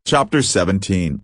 Chapter 17.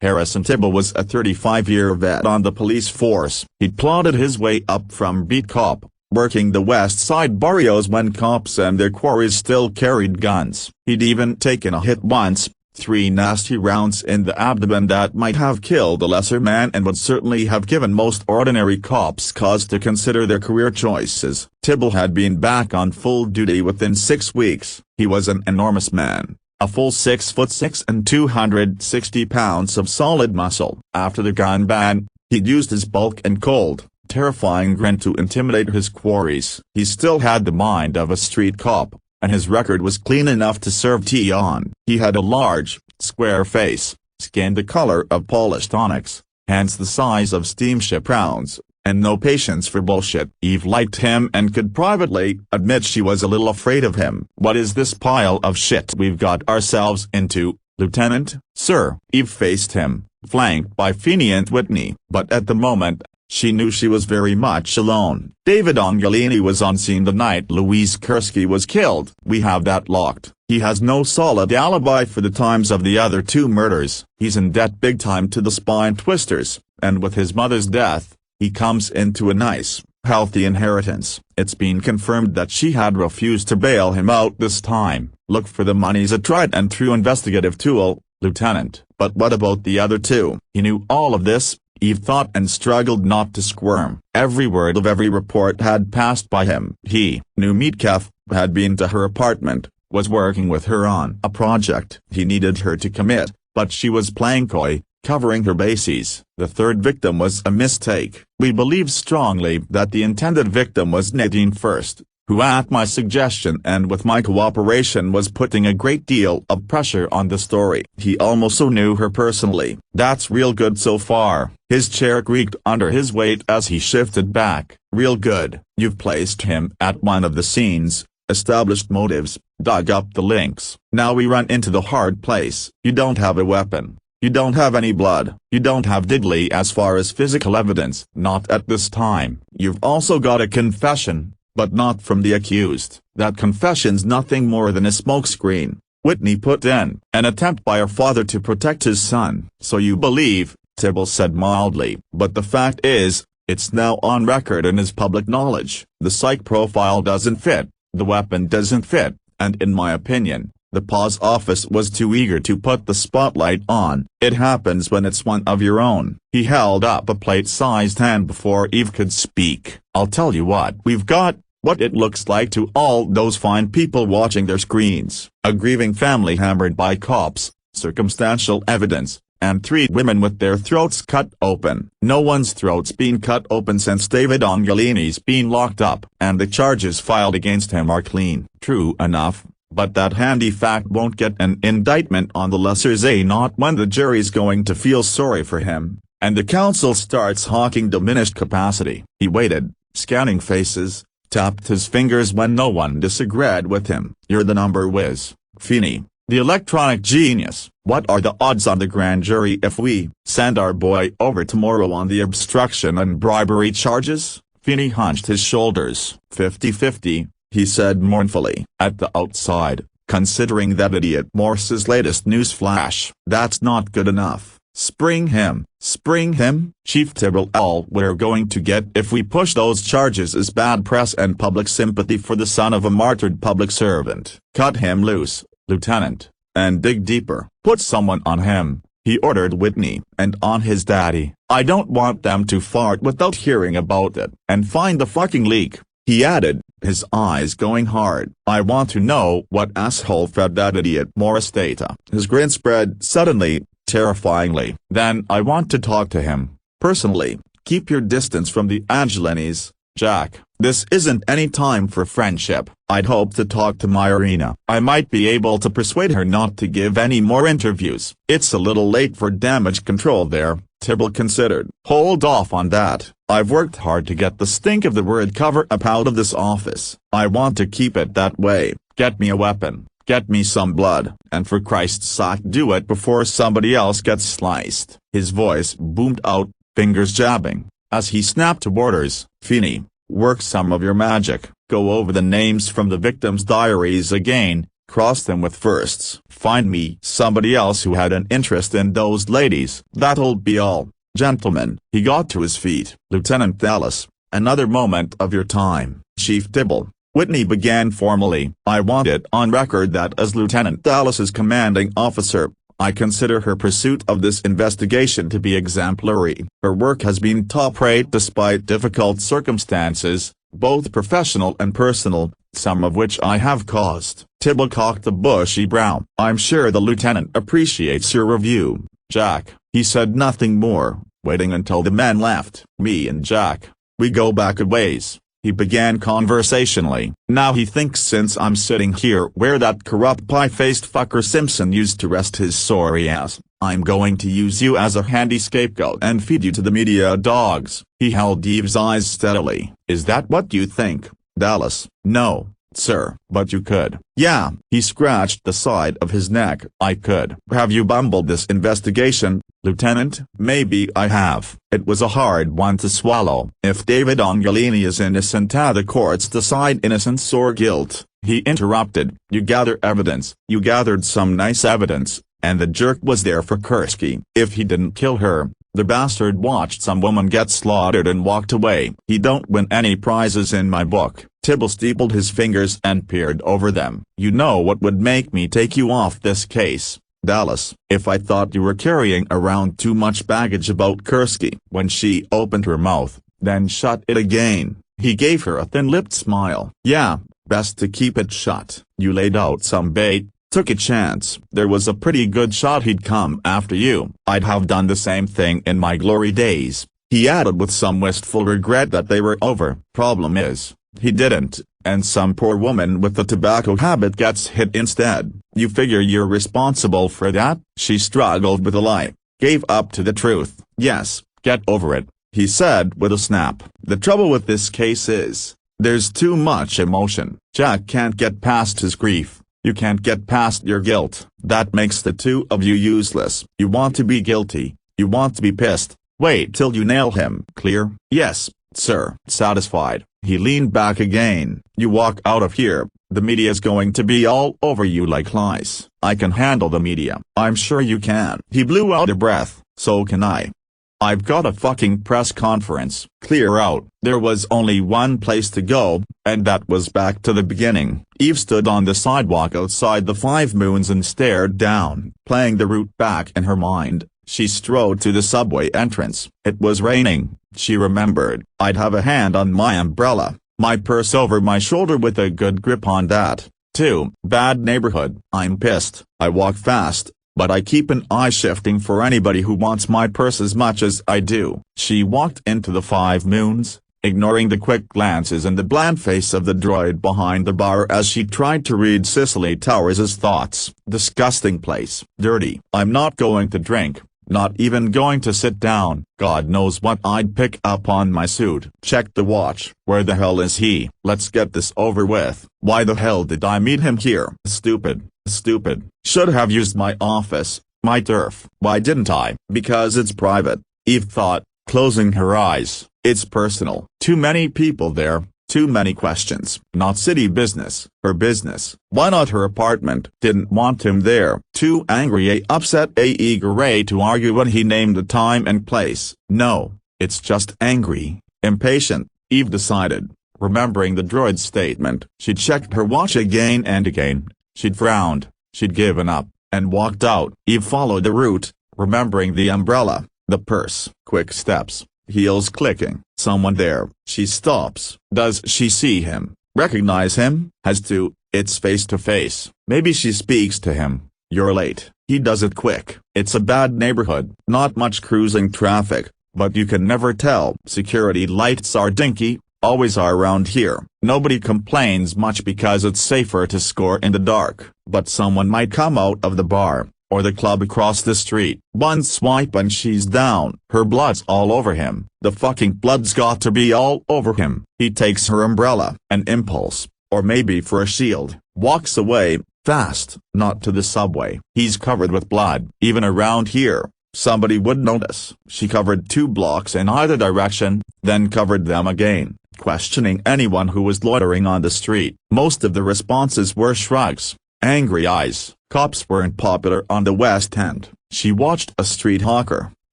Harrison Tibble was a 35-year vet on the police force. He'd plodded his way up from beat cop, working the west side barrios when cops and their quarries still carried guns. He'd even taken a hit once, 3 nasty rounds in the abdomen that might have killed a lesser man and would certainly have given most ordinary cops cause to consider their career choices. Tibble had been back on full duty within 6 weeks. He was an enormous man, a full 6'6" and 260 pounds of solid muscle. After the gun ban, he'd used his bulk and cold, terrifying grin to intimidate his quarries. He still had the mind of a street cop, and his record was clean enough to serve tea on. He had a large, square face, skin the color of polished onyx, hands the size of steamship rounds, and no patience for bullshit. Eve liked him and could privately admit she was a little afraid of him. "What is this pile of shit we've got ourselves into, Lieutenant?" "Sir." Eve faced him, flanked by Feeney and Whitney. But at the moment, she knew she was very much alone. "David Angelini was on scene the night Louise Kursky was killed. We have that locked. He has no solid alibi for the times of the other 2 murders. He's in debt big time to the spine twisters, and with his mother's death, he comes into a nice, healthy inheritance. It's been confirmed that she had refused to bail him out this time. Look for the money's a tried and true investigative tool, Lieutenant." "But what about the other 2? He knew all of this," Eve thought and struggled not to squirm. Every word of every report had passed by him. He knew Metcalf had been to her apartment, was working with her on a project. He needed her to commit, but she was playing coy, covering her bases. The 3rd victim was a mistake. "We believe strongly that the intended victim was Nadine First, who at my suggestion and with my cooperation was putting a great deal of pressure on the story. He also knew her personally." "That's real good so far." His chair creaked under his weight as he shifted back. "Real good. You've placed him at one of the scenes, established motives, dug up the links. Now we run into the hard place. You don't have a weapon. You don't have any blood. You don't have diddly as far as physical evidence. Not at this time. You've also got a confession, but not from the accused. That confession's nothing more than a smokescreen," Whitney put in. "An attempt by a father to protect his son." "So you believe," Tibble said mildly. "But the fact is, it's now on record and is public knowledge. The psych profile doesn't fit, the weapon doesn't fit, and in my opinion, the PA's office was too eager to put the spotlight on. It happens when it's one of your own." He held up a plate-sized hand before Eve could speak. "I'll tell you what we've got. What it looks like to all those fine people watching their screens. A grieving family hammered by cops, circumstantial evidence, and 3 women with their throats cut open. No one's throat's been cut open since David Angelini's been locked up, and the charges filed against him are clean." "True enough, but that handy fact won't get an indictment on the lessers, not when the jury's going to feel sorry for him, and the council starts hawking diminished capacity." He waited, scanning faces, tapped his fingers when no one disagreed with him. "You're the number whiz, Feeney, the electronic genius. What are the odds on the grand jury if we send our boy over tomorrow on the obstruction and bribery charges?" Feeney hunched his shoulders. 50-50, he said mournfully. "At the outside, considering that idiot Morse's latest news flash. That's not good enough." "Spring him." "Spring him?" "Chief Tibble, all we're going to get if we push those charges is bad press and public sympathy for the son of a martyred public servant. Cut him loose, Lieutenant, and dig deeper. Put someone on him," he ordered Whitney, "and on his daddy. I don't want them to fart without hearing about it. And find the fucking leak," he added, his eyes going hard. "I want to know what asshole fed that idiot Morris data." His grin spread suddenly, terrifyingly. "Then I want to talk to him, personally. Keep your distance from the Angelinis, Jack. This isn't any time for friendship. I'd hope to talk to Myrina. I might be able to persuade her not to give any more interviews." "It's a little late for damage control there," Tibble considered. "Hold off on that. I've worked hard to get the stink of the word cover-up out of this office. I want to keep it that way. Get me a weapon. Get me some blood, and for Christ's sake do it before somebody else gets sliced." His voice boomed out, fingers jabbing, as he snapped to orders. "Feeney, work some of your magic. Go over the names from the victims' diaries again, cross them with firsts. Find me somebody else who had an interest in those ladies. That'll be all. Gentlemen. He got to his feet. Lieutenant Dallas, another moment of your time. Chief Dibble. Whitney began formally. I want it on record that as Lieutenant Dallas's commanding officer, I consider her pursuit of this investigation to be exemplary. Her work has been top-rate despite difficult circumstances, both professional and personal, some of which I have caused. Tibble cocked a bushy brow. I'm sure the lieutenant appreciates your review, Jack. He said nothing more, waiting until the men left. Me and Jack, we go back a ways. He began conversationally. Now he thinks since I'm sitting here where that corrupt pie-faced fucker Simpson used to rest his sorry ass, I'm going to use you as a handy scapegoat and feed you to the media dogs. He held Eve's eyes steadily. Is that what you think, Dallas? No, sir. But you could. Yeah. He scratched the side of his neck. I could. Have you bumbled this investigation, Lieutenant? Maybe I have. It was a hard one to swallow. If David Angelini is innocent, the courts decide innocence or guilt. He interrupted. You gather evidence. You gathered some nice evidence, and the jerk was there for Kursky. If he didn't kill her, the bastard watched some woman get slaughtered and walked away. He don't win any prizes in my book. Tibble steepled his fingers and peered over them. You know what would make me take you off this case, Dallas? If I thought you were carrying around too much baggage about Kursky. When she opened her mouth, then shut it again, he gave her a thin-lipped smile. Yeah, best to keep it shut. You laid out some bait, took a chance. There was a pretty good shot he'd come after you. I'd have done the same thing in my glory days, he added with some wistful regret that they were over. Problem is, he didn't, and some poor woman with a tobacco habit gets hit instead. You figure you're responsible for that? She struggled with a lie, gave up to the truth. Yes, get over it, he said with a snap. The trouble with this case is, there's too much emotion. Jack can't get past his grief. You can't get past your guilt. That makes the two of you useless. You want to be guilty. You want to be pissed. Wait till you nail him. Clear? Yes, sir. Satisfied. He leaned back again. You walk out of here, the media's going to be all over you like lice. I can handle the media. I'm sure you can. He blew out a breath. So can I. I've got a fucking press conference. Clear out. There was only one place to go, and that was back to the beginning. Eve stood on the sidewalk outside the Five Moons and stared down. Playing the route back in her mind, she strode to the subway entrance. It was raining, she remembered. I'd have a hand on my umbrella, my purse over my shoulder with a good grip on that, too. Bad neighborhood. I'm pissed. I walk fast, but I keep an eye shifting for anybody who wants my purse as much as I do. She walked into the Five Moons, ignoring the quick glances and the bland face of the droid behind the bar as she tried to read Cicely Towers' thoughts. Disgusting place. Dirty. I'm not going to drink, not even going to sit down. God knows what I'd pick up on my suit. Check the watch. Where the hell is he? Let's get this over with. Why the hell did I meet him here? Stupid. Stupid. Should have used my office, my turf. Why didn't I? Because it's private, Eve thought, closing her eyes. It's personal. Too many people there, too many questions. Not city business, her business. Why not her apartment? Didn't want him there. Too angry, upset, eager to argue when he named the time and place. No, it's just angry, impatient, Eve decided, remembering the droid's statement. She checked her watch again and again. She'd frowned, she'd given up, and walked out. Eve followed the route, remembering the umbrella, the purse. Quick steps, heels clicking. Someone there. She stops. Does she see him? Recognize him? Has to. It's face to face. Maybe she speaks to him. You're late. He does it quick. It's a bad neighborhood. Not much cruising traffic, but you can never tell. Security lights are dinky. Always are around here. Nobody complains much because it's safer to score in the dark, but someone might come out of the bar, or the club across the street. One swipe and she's down. Her blood's all over him. The fucking blood's got to be all over him. He takes her umbrella, an impulse, or maybe for a shield, walks away, fast, not to the subway. He's covered with blood. Even around here, somebody would notice. She covered 2 blocks in either direction, then covered them again, questioning anyone who was loitering on the street. Most of the responses were shrugs. Angry eyes. Cops weren't popular on the West End. She watched a street hawker,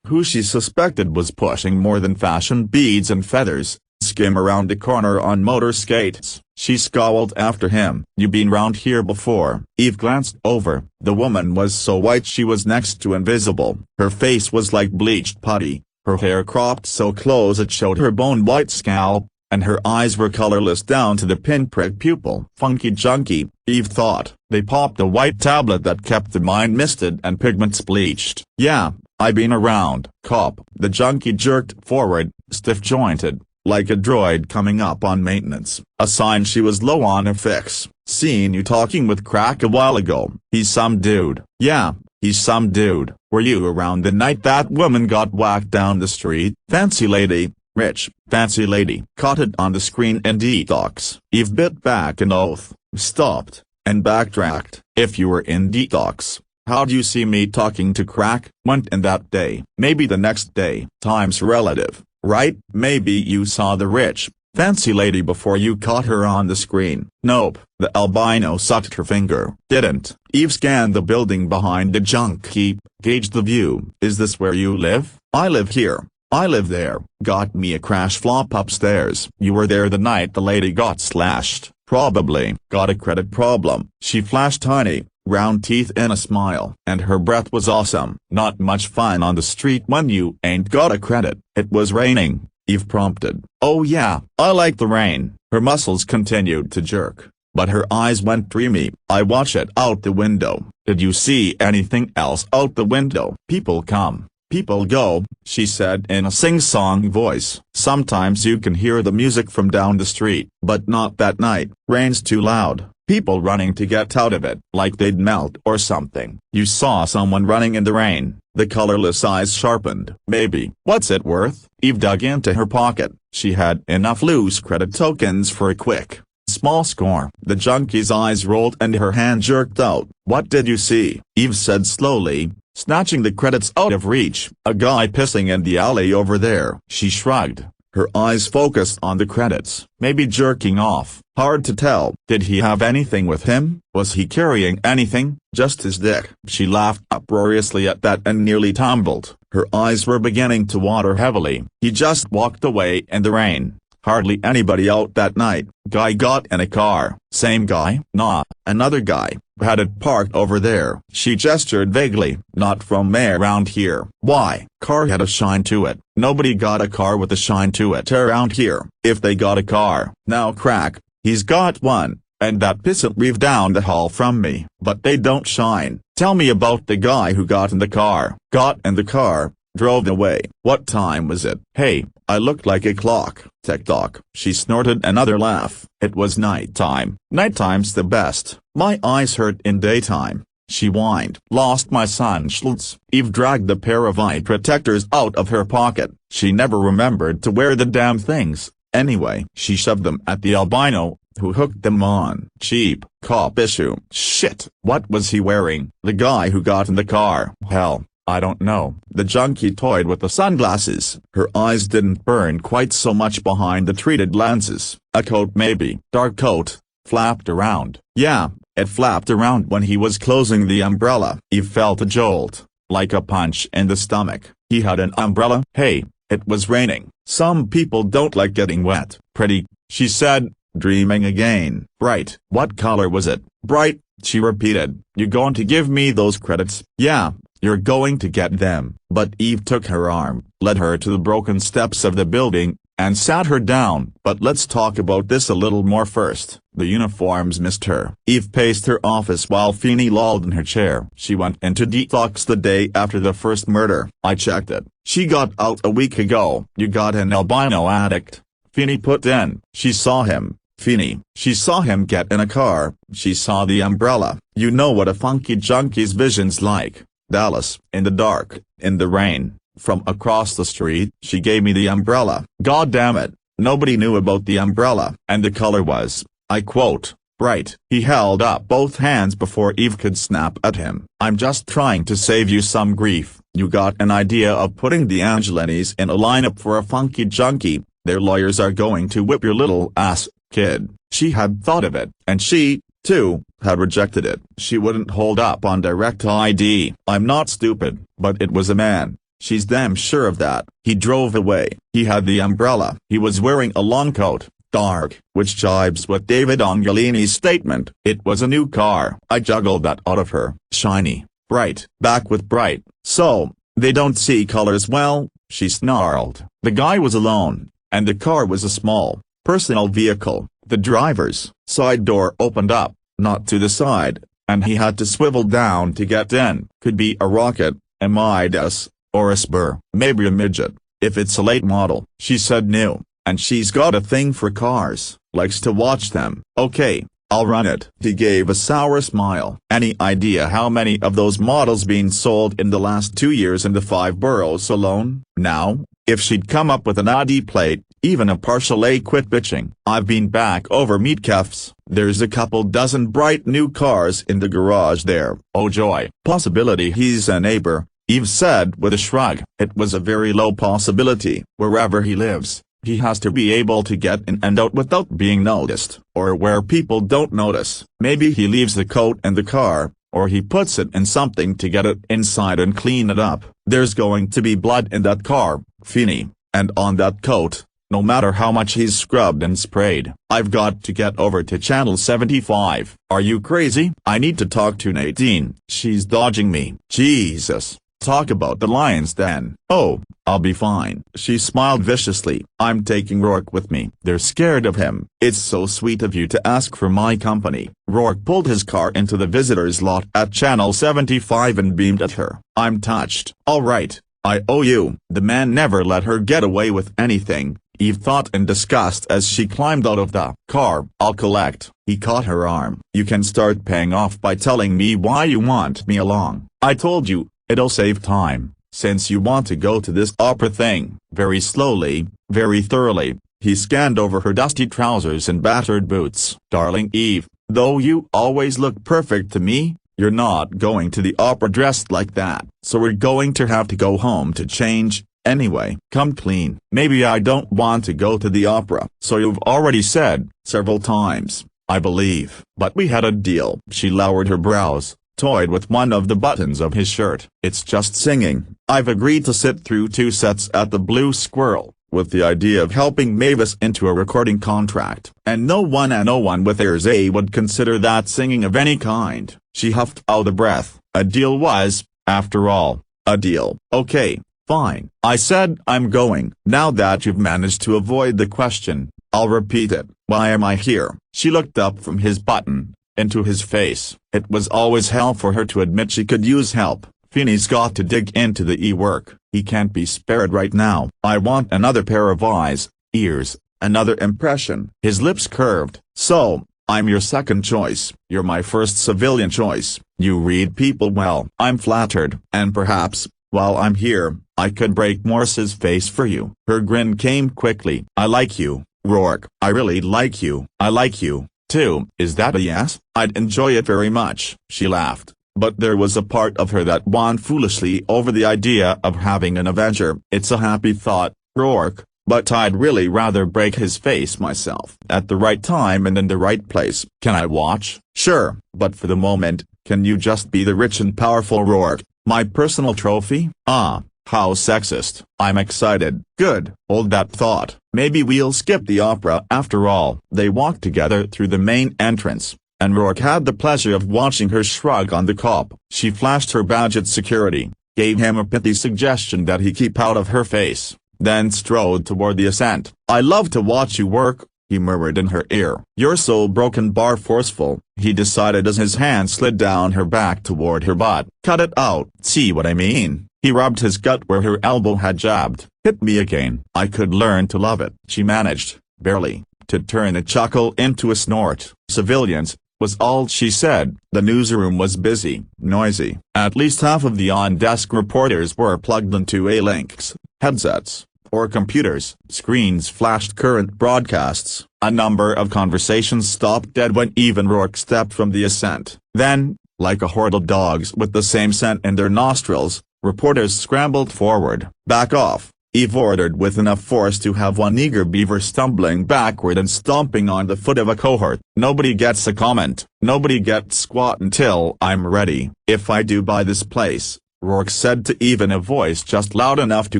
who she suspected was pushing more than fashion beads and feathers, skim around the corner on motor skates. She scowled after him. "You been round here before?" Eve glanced over. The woman was so white she was next to invisible. Her face was like bleached putty, her hair cropped so close it showed her bone-white scalp, and her eyes were colorless down to the pinprick pupil. Funky junkie, Eve thought. They popped a white tablet that kept the mind misted and pigments bleached. "Yeah, I been around." Cop. The junkie jerked forward, stiff-jointed, like a droid coming up on maintenance. A sign she was low on a fix. "Seen you talking with Crack a while ago. He's some dude." "Yeah, he's some dude." "Were you around the night that woman got whacked down the street?" "Fancy lady, rich, fancy lady." Caught it on the screen in detox. Eve bit back an oath, stopped, and backtracked. "If you were in detox, how'd you see me talking to Crack?" "Went in that day." "Maybe the next day." "Time's relative, right?" "Maybe you saw the rich, fancy lady before you caught her on the screen." "Nope." The albino sucked her finger. "Didn't." Eve scanned the building behind the junkie, gauged the view. "Is this where you live?" "I live here. I live there." "Got me a crash flop upstairs." "You were there the night the lady got slashed." "Probably." "Got a credit problem." She flashed tiny, round teeth in a smile. "And her breath was awesome." "Not much fun on the street when you ain't got a credit." "It was raining," Eve prompted. "Oh yeah, I like the rain." Her muscles continued to jerk, but her eyes went dreamy. "I watch it out the window." "Did you see anything else out the window?" "People come, people go," she said in a sing-song voice. "Sometimes you can hear the music from down the street, but not that night. Rain's too loud. People running to get out of it, like they'd melt or something." "You saw someone running in the rain?" The colorless eyes sharpened. "Maybe." "What's it worth?" Eve dug into her pocket. She had enough loose credit tokens for a quick, small score. The junkie's eyes rolled and her hand jerked out. "What did you see?" Eve said slowly, snatching the credits out of reach. "A guy pissing in the alley over there." She shrugged, her eyes focused on the credits. "Maybe jerking off." "Hard to tell." "Did he have anything with him?" "Was he carrying anything?" "Just his dick." She laughed uproariously at that and nearly tumbled. Her eyes were beginning to water heavily. "He just walked away in the rain. Hardly anybody out that night." "Guy got in a car." "Same guy?" "Nah, another guy. Had it parked over there." She gestured vaguely. "Not from around here." "Why?" "Car had a shine to it." "Nobody got a car with a shine to it around here." "If they got a car." "Now Crack, he's got one, and that pissant leave down the hall from me." "But they don't shine." "Tell me about the guy who got in the car." "Got in the car, drove away." "What time was it?" "Hey, I looked like a clock." "Tick-tock." She snorted another laugh. "It was nighttime." "Nighttime's the best. My eyes hurt in daytime." She whined. "Lost my sunshades." Eve dragged the pair of eye protectors out of her pocket. She never remembered to wear the damn things, anyway. She shoved them at the albino, who hooked them on. "Cheap cop issue." "Shit." "What was he wearing?" "The guy who got in the car." "Hell, I don't know." The junkie toyed with the sunglasses. Her eyes didn't burn quite so much behind the treated lenses. "A coat maybe." "Dark coat. Flapped around." "Yeah, it flapped around when he was closing the umbrella." Eve felt a jolt, like a punch in the stomach. "He had an umbrella?" "Hey, it was raining." "Some people don't like getting wet." "Pretty," she said, dreaming again. "Bright." "What color was it?" "Bright," she repeated. "You going to give me those credits?" "Yeah. You're going to get them." But Eve took her arm, led her to the broken steps of the building, and sat her down. "But let's talk about this a little more first." The uniforms missed her. Eve paced her office while Feeney lolled in her chair. "She went into detox the day after the first murder." "I checked it." "She got out a week ago." "You got an albino addict." Feeney put in. "She saw him." "Feeney." "She saw him get in a car." "She saw the umbrella." "You know what a funky junkie's vision's like." "Dallas." "In the dark, in the rain, from across the street." "She gave me the umbrella." "God damn it, nobody knew about the umbrella." "And the color was," I quote, "bright." He held up both hands before Eve could snap at him. "I'm just trying to save you some grief. You got an idea of putting the Angelinis in a lineup for a funky junkie. Their lawyers are going to whip your little ass, kid." She had thought of it, and she 2, had rejected it. She wouldn't hold up on direct ID. I'm not stupid, but it was a man. She's damn sure of that. He drove away. He had the umbrella. He was wearing a long coat, dark, which jibes with David Angelini's statement. It was a new car. I juggled that out of her. Shiny, bright, back with bright. So, they don't see colors well, she snarled. The guy was alone, and the car was a small, personal vehicle. The driver's side door opened up, not to the side, and he had to swivel down to get in. Could be a rocket, a Midas, or a Spur. Maybe a midget, if it's a late model. She said new, and she's got a thing for cars, likes to watch them. Okay, I'll run it. He gave a sour smile. Any idea how many of those models been sold in the last 2 years in the 5 boroughs alone? Now, if she'd come up with an ID plate, even a partial A, quit bitching. I've been back over Meatcalf's. There's a couple dozen bright new cars in the garage there. Oh joy. Possibility he's a neighbor, Eve said with a shrug. It was a very low possibility. Wherever he lives, he has to be able to get in and out without being noticed. Or where people don't notice. Maybe he leaves the coat in the car, or he puts it in something to get it inside and clean it up. There's going to be blood in that car, Feeney, and on that coat, no matter how much he's scrubbed and sprayed. I've got to get over to Channel 75. Are you crazy? I need to talk to Nadine. She's dodging me. Jesus. Talk about the lions then. Oh, I'll be fine. She smiled viciously. I'm taking Rourke with me. They're scared of him. It's so sweet of you to ask for my company. Rourke pulled his car into the visitor's lot at Channel 75 and beamed at her. I'm touched. All right, I owe you. The man never let her get away with anything, Eve thought in disgust as she climbed out of the car. I'll collect. He caught her arm. You can start paying off by telling me why you want me along. I told you, it'll save time, since you want to go to this opera thing. Very slowly, very thoroughly, he scanned over her dusty trousers and battered boots. Darling Eve, though you always look perfect to me, you're not going to the opera dressed like that. So we're going to have to go home to change. Anyway, come clean. Maybe I don't want to go to the opera. So you've already said, several times, I believe. But we had a deal. She lowered her brows, toyed with one of the buttons of his shirt. It's just singing. I've agreed to sit through 2 sets at the Blue Squirrel, with the idea of helping Mavis into a recording contract. And no one with ears would consider that singing of any kind. She huffed out a breath. A deal was, after all, a deal. Okay. Fine. I said I'm going. Now that you've managed to avoid the question, I'll repeat it. Why am I here? She looked up from his button, into his face. It was always hell for her to admit she could use help. Feeney's got to dig into the e-work. He can't be spared right now. I want another pair of eyes, ears, another impression. His lips curved. So, I'm your second choice. You're my first civilian choice. You read people well. I'm flattered. And perhaps, while I'm here, I could break Morse's face for you. Her grin came quickly. I like you, Rourke. I really like you. I like you, too. Is that a yes? I'd enjoy it very much. She laughed, but there was a part of her that won foolishly over the idea of having an Avenger. It's a happy thought, Rourke, but I'd really rather break his face myself. At the right time and in the right place. Can I watch? Sure, but for the moment, can you just be the rich and powerful Rourke? My personal trophy? Ah, how sexist. I'm excited. Good. Hold that thought. Maybe we'll skip the opera after all. They walked together through the main entrance, and Rourke had the pleasure of watching her shrug on the cop. She flashed her badge at security, gave him a pithy suggestion that he keep out of her face, then strode toward the ascent. I love to watch you work, he murmured in her ear. You're so broken bar forceful, he decided as his hand slid down her back toward her butt. Cut it out. See what I mean? He rubbed his gut where her elbow had jabbed. Hit me again. I could learn to love it. She managed, barely, to turn a chuckle into a snort. Civilians, was all she said. The newsroom was busy, noisy. At least half of the on-desk reporters were plugged into A-Links, headsets, or computers. Screens flashed current broadcasts. A number of conversations stopped dead when even Rourke stepped from the ascent. Then, like a horde of dogs with the same scent in their nostrils, reporters scrambled forward. Back off, Eve ordered with enough force to have one eager beaver stumbling backward and stomping on the foot of a cohort. Nobody gets a comment, nobody gets squat until I'm ready. If I do buy this place, Rourke said to Eve in a voice just loud enough to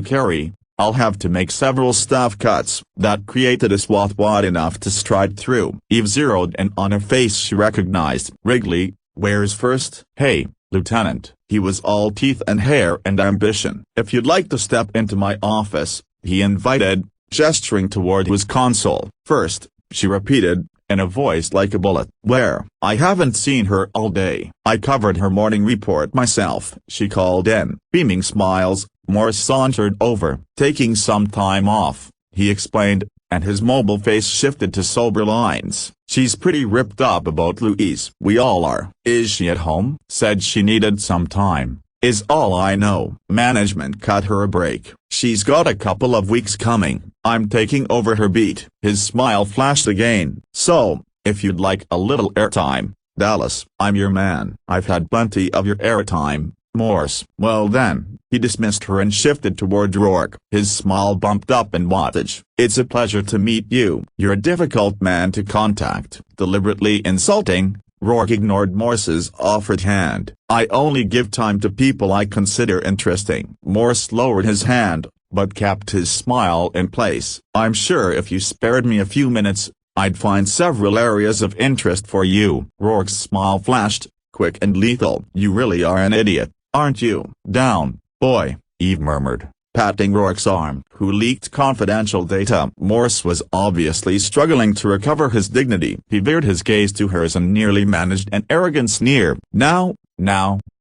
carry, I'll have to make several staff cuts. That created a swath wide enough to stride through. Eve zeroed in on a face she recognized. Wrigley, where's first? Hey, Lieutenant. He was all teeth and hair and ambition. If you'd like to step into my office, he invited, gesturing toward his console. First, she repeated, in a voice like a bullet. Where? I haven't seen her all day. I covered her morning report myself. She called in. Beaming smiles, Morris sauntered over. Taking some time off, he explained, and his mobile face shifted to sober lines. She's pretty ripped up about Louise. We all are. Is she at home? Said she needed some time. Is all I know. Management cut her a break. She's got a couple of weeks coming. I'm taking over her beat. His smile flashed again. So, if you'd like a little airtime, Dallas, I'm your man. I've had plenty of your airtime, Morse. Well then, he dismissed her and shifted toward Rourke. His smile bumped up in wattage. It's a pleasure to meet you. You're a difficult man to contact. Deliberately insulting, Rourke ignored Morse's offered hand. I only give time to people I consider interesting. Morse lowered his hand, but kept his smile in place. I'm sure if you spared me a few minutes, I'd find several areas of interest for you. Rourke's smile flashed, quick and lethal. You really are an idiot, aren't you? Down, boy, Eve murmured, patting Rourke's arm. Who leaked confidential data? Morse was obviously struggling to recover his dignity. He veered his gaze to hers and nearly managed an arrogant sneer. Now,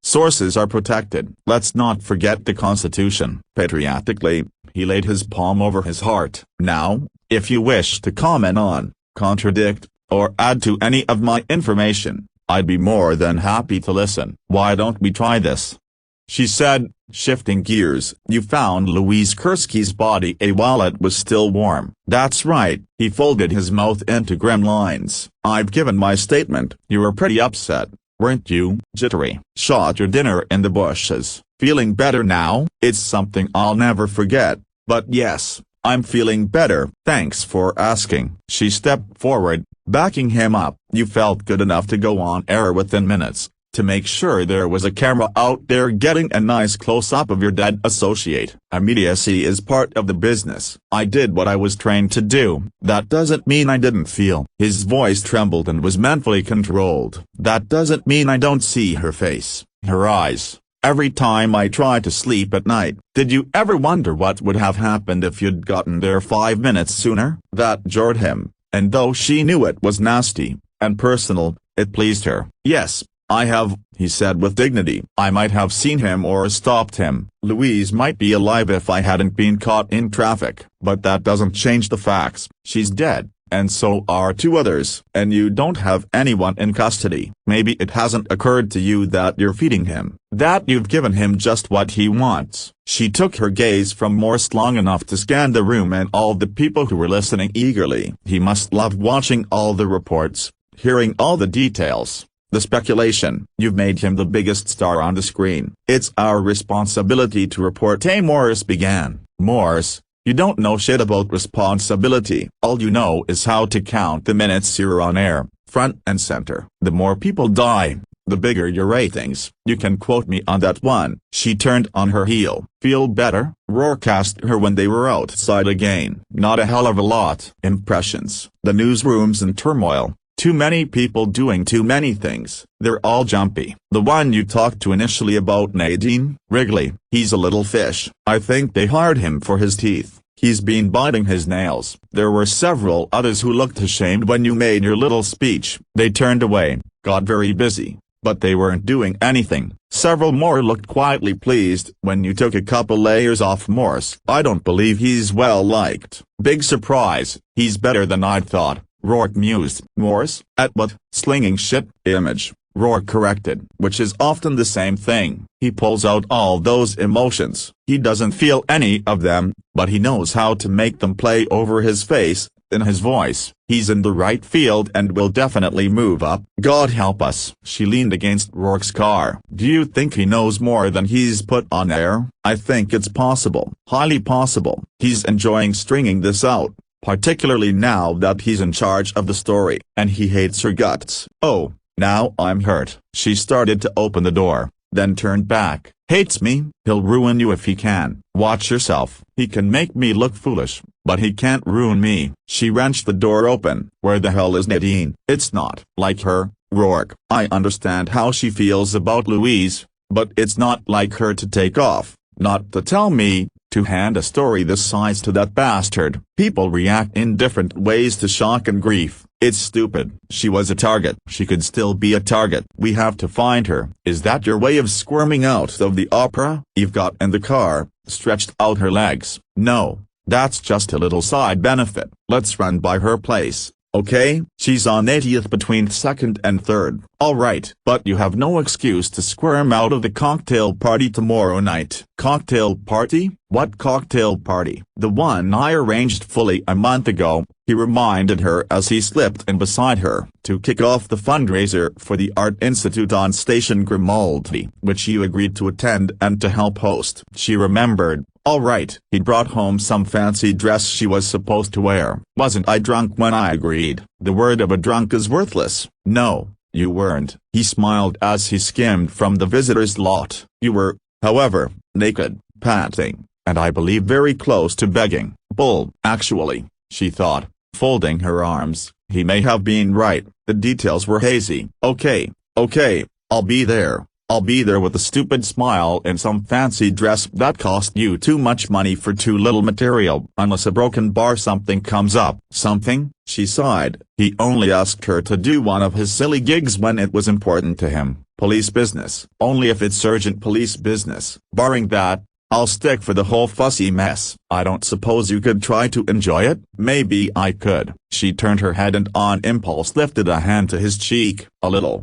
sources are protected. Let's not forget the Constitution. Patriotically, he laid his palm over his heart. Now, if you wish to comment on, contradict, or add to any of my information, I'd be more than happy to listen. Why don't we try this? She said, shifting gears. You found Louise Kursky's body while it was still warm. That's right. He folded his mouth into grim lines. I've given my statement. You were pretty upset, weren't you? Jittery. Shot your dinner in the bushes. Feeling better now? It's something I'll never forget, but yes, I'm feeling better. Thanks for asking. She stepped forward, backing him up. You felt good enough to go on air within minutes, to make sure there was a camera out there getting a nice close-up of your dead associate. Immediacy is part of the business. I did what I was trained to do. That doesn't mean I didn't feel. His voice trembled and was manfully controlled. That doesn't mean I don't see her face, her eyes, every time I try to sleep at night. Did you ever wonder what would have happened if you'd gotten there 5 minutes sooner? That jarred him, and though she knew it was nasty and personal, it pleased her. Yes, I have, he said with dignity. I might have seen him or stopped him. Louise might be alive if I hadn't been caught in traffic, but that doesn't change the facts. She's dead, and so are 2 others. And you don't have anyone in custody. Maybe it hasn't occurred to you that you're feeding him, that you've given him just what he wants. She took her gaze from Morse long enough to scan the room and all the people who were listening eagerly. He must love watching all the reports, hearing all the details. The speculation. You've made him the biggest star on the screen. It's our responsibility to report. Morris began. Morris, you don't know shit about responsibility. All you know is how to count the minutes you're on air, front and center. The more people die, the bigger your ratings. You can quote me on that one. She turned on her heel. Feel better? Rourke asked her when they were outside again. Not a hell of a lot. Impressions. The newsroom's in turmoil. Too many people doing too many things. They're all jumpy. The one you talked to initially about Nadine? Wrigley. He's a little fish. I think they hired him for his teeth. He's been biting his nails. There were several others who looked ashamed when you made your little speech. They turned away, got very busy, but they weren't doing anything. Several more looked quietly pleased when you took a couple layers off Morse. I don't believe he's well liked. Big surprise. He's better than I'd thought. Rourke mused. Morse, at what? Slinging shit, image, Rourke corrected. Which is often the same thing. He pulls out all those emotions. He doesn't feel any of them, but he knows how to make them play over his face, in his voice. He's in the right field and will definitely move up. God help us. She leaned against Rourke's car. Do you think he knows more than he's put on air? I think it's possible. Highly possible. He's enjoying stringing this out, particularly now that he's in charge of the story, and he hates her guts. Oh, now I'm hurt. She started to open the door, then turned back. Hates me? He'll ruin you if he can. Watch yourself. He can make me look foolish, but he can't ruin me. She wrenched the door open. Where the hell is Nadine? It's not like her, Rourke. I understand how she feels about Louise, but it's not like her to take off, not to tell me, to hand a story this size to that bastard. People react in different ways to shock and grief. It's stupid. She was a target. She could still be a target. We have to find her. Is that your way of squirming out of the opera? Eve got in the car, stretched out her legs. No, that's just a little side benefit. Let's run by her place, okay? She's on 80th between 2nd and 3rd. Alright, but you have no excuse to squirm out of the cocktail party tomorrow night. Cocktail party? What cocktail party? The one I arranged fully a month ago, he reminded her as he slipped in beside her. To kick off the fundraiser for the Art Institute on Station Grimaldi, which you agreed to attend and to help host. She remembered. All right. He brought home some fancy dress she was supposed to wear. Wasn't I drunk when I agreed? The word of a drunk is worthless. No, you weren't. He smiled as he skimmed from the visitor's lot. You were, however, naked, panting, and I believe very close to begging. Bull. Actually, she thought, folding her arms, he may have been right. The details were hazy. Okay, I'll be there. I'll be there with a stupid smile in some fancy dress that cost you too much money for too little material. Unless a broken bar something comes up. Something? She sighed. He only asked her to do one of his silly gigs when it was important to him. Police business. Only if it's urgent police business. Barring that, I'll stick for the whole fussy mess. I don't suppose you could try to enjoy it? Maybe I could. She turned her head and on impulse lifted a hand to his cheek. A little.